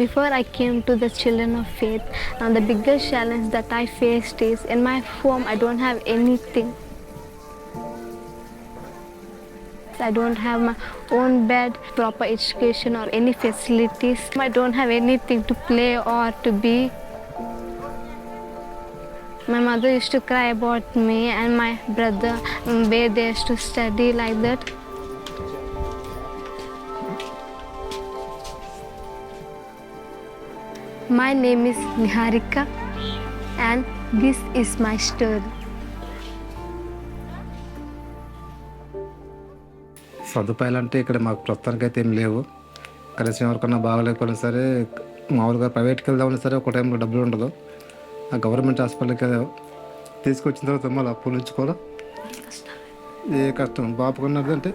Before I came to the Children of Faith, the biggest challenge that I faced is in my home I don't have anything. I don't have my own bed, proper education or any facilities. I don't have anything to play or to be. My mother used to cry about me and my brother where they used to study like that. My name is Niharika and this is my story. సదుపాయాలు అంటే ఇక్కడ మాకు ప్రస్తుతానికి అయితే ఏం లేవు. కనీసం ఎవరికన్నా బాగలేకపోయినా సరే మామూలుగా ప్రైవేట్కి వెళ్దామన్నా సరే ఒక టైంలో డబ్బులు ఉండదు. ఆ గవర్నమెంట్ హాస్పిటల్కి తీసుకొచ్చిన తర్వాత మళ్ళీ అప్పులు ఉంచుకోవడం ఏ కష్టం బాపుకున్నది అంటే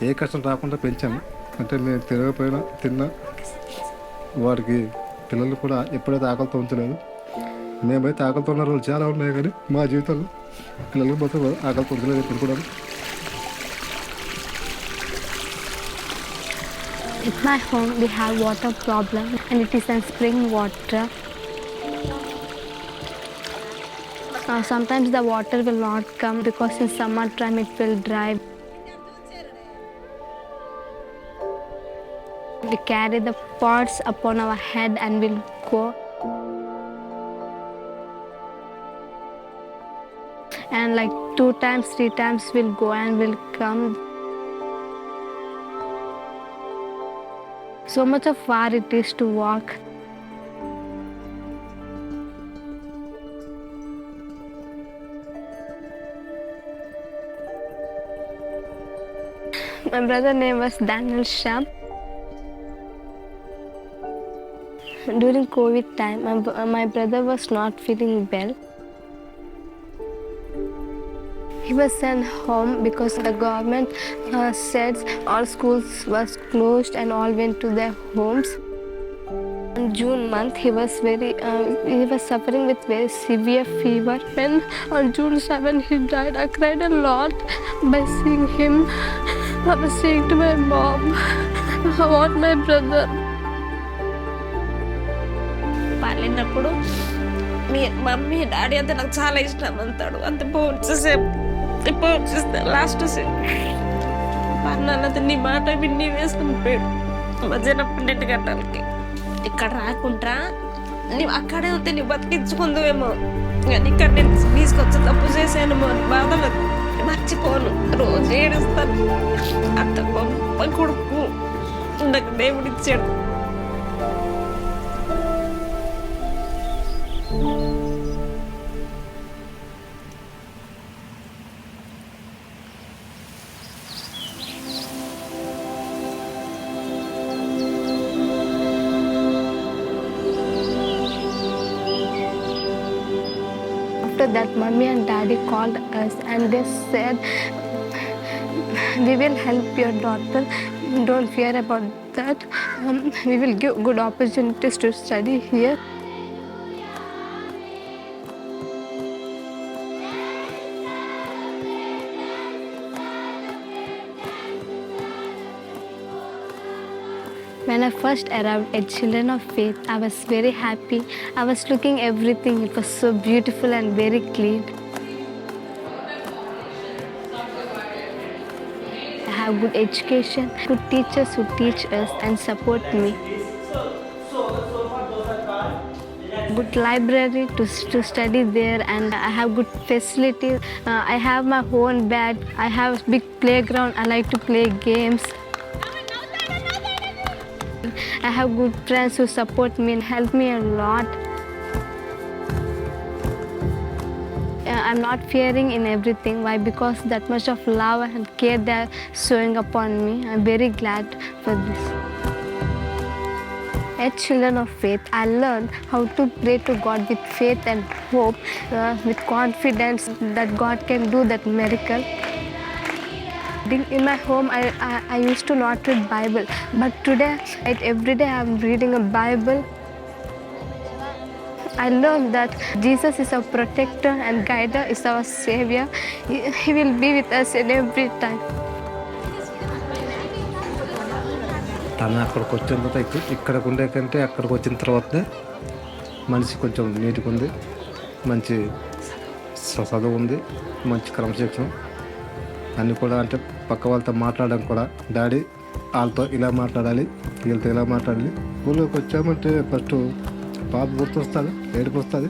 ఏ కష్టం రాకుండా పెంచాము. అంటే మేము తిరగపోయినా తిన్నా వారికి పిల్లలు కూడా ఎప్పుడైతే ఆకలితో ఉంచలేదు. మేమైతే ఆకలితో ఉన్న రోజులు చాలా ఉన్నాయి కానీ మా జీవితంలో పిల్లలకు మొత్తం ఆకలితో ఉంచలేదు ఇప్పుడు కూడా. At my home we have water problem and it is a spring water. Sometimes the water will not come because in summer time it will dry. We carry the pots upon our head and we'll go. And like 2 times, 3 times we'll go and we'll come. So much of far it is to walk. My brother name was Daniel Shah. During COVID time, my brother was not feeling well. He was sent home because the government said all schools was closed and all went to their homes. In June month, he was suffering with very severe fever. When on June 7 he died, I cried a lot by seeing him. I was saying to my mom, I want my brother. పాలినప్పుడు మీ mummy daddy అంతా నాకు చాలా ఇష్టం అంటాడు. అంత పోసేస్తే last పన్నాళ్ళతో నీ మాట విన్ని వేసుకుని పోయాడు మధ్యాహ్నం 12 గంటలకి. ఇక్కడ రాకుండా నీవు అక్కడే ఉంటే నీ బతికించుకుందువేమో, కానీ ఇక్కడ నేను తీసుకొచ్చి తప్పు చేశాను బాధలు మర్చిపోను. రోజు ఏడుస్తాను. అంత గొప్ప కొడుకు నాకు దేవుడిచ్చాడు. After that, mommy and daddy called us and they said, we will help your daughter, don't fear about that. We will give good opportunities to study here. When I first arrived at Children of Faith, I was very happy. I was looking everything. It was so beautiful and very clean. I have good education, good teachers who teach us and support me. Good library to study there, and I have good facilities. I have my own bed. I have big playground. I like to play games. I have good friends who support me and help me a lot. I'm not fearing in everything. Why? Because that much of love and care they are showing upon me. I'm very glad for this. At Children of Faith, I learned how to pray to God with faith and hope, with confidence that God can do that miracle. In my home, I used to not read Bible, but today, every day I'm reading a Bible. I learned that Jesus is our protector and guider, is our savior. He will be with us in every time. తను అక్కడికి వచ్చిన తర్వాత ఇక్కడికి ఉండే కంటే అక్కడికి వచ్చిన తర్వాతనే మనిషి కొంచెం నీట్గా ఉంది, మంచి చదువు ఉంది, మంచి క్రమశిక్షణ అన్నీ కూడా. అంటే పక్క వాళ్ళతో మాట్లాడడం కూడా, డాడీ వాళ్ళతో ఇలా మాట్లాడాలి, వీళ్ళతో ఇలా మాట్లాడాలి. ఊళ్ళోకి వచ్చామంటే ఫస్ట్ పాప గుర్తొస్తుంది, ఏడుపు వస్తుంది.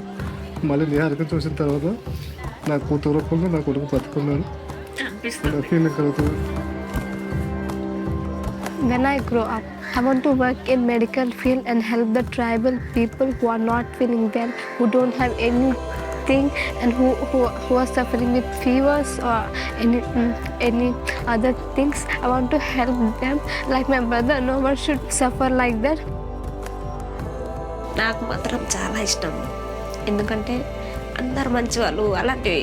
మళ్ళీ నిహారిక చూసిన తర్వాత నా కూతురు రూపంలో నా కొడుకు బతుకున్నాడు ఫీలింగ్ కలుగుతుంది. When I grow up, I want to work in medical field and help the tribal people who are not feeling well, who don't have anything, and who are suffering with fevers or any other things. I want to help them like my brother. No one should suffer like that. నాకు మాత్రం చాలా ఇష్టం, ఎందుకంటే అందరు మంచి వాళ్ళు. అలాంటివి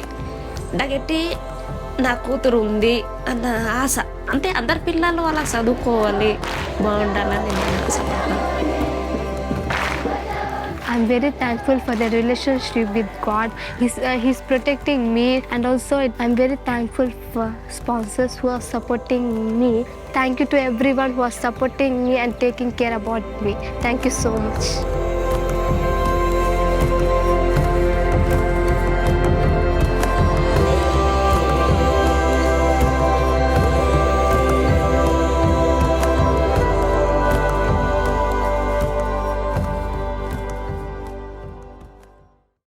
డగట్టి నా కూతురు ఉంది అన్న ఆశ. అంటే అందరి పిల్లలు అలా చదువుకోవాలి, బాగుండాలని నేను ఆశపడతాను. I'm very thankful for the relationship with God. He's protecting me, and also I'm very thankful for sponsors who are supporting me. Thank you to everyone who are supporting me and taking care about me. Thank you so much.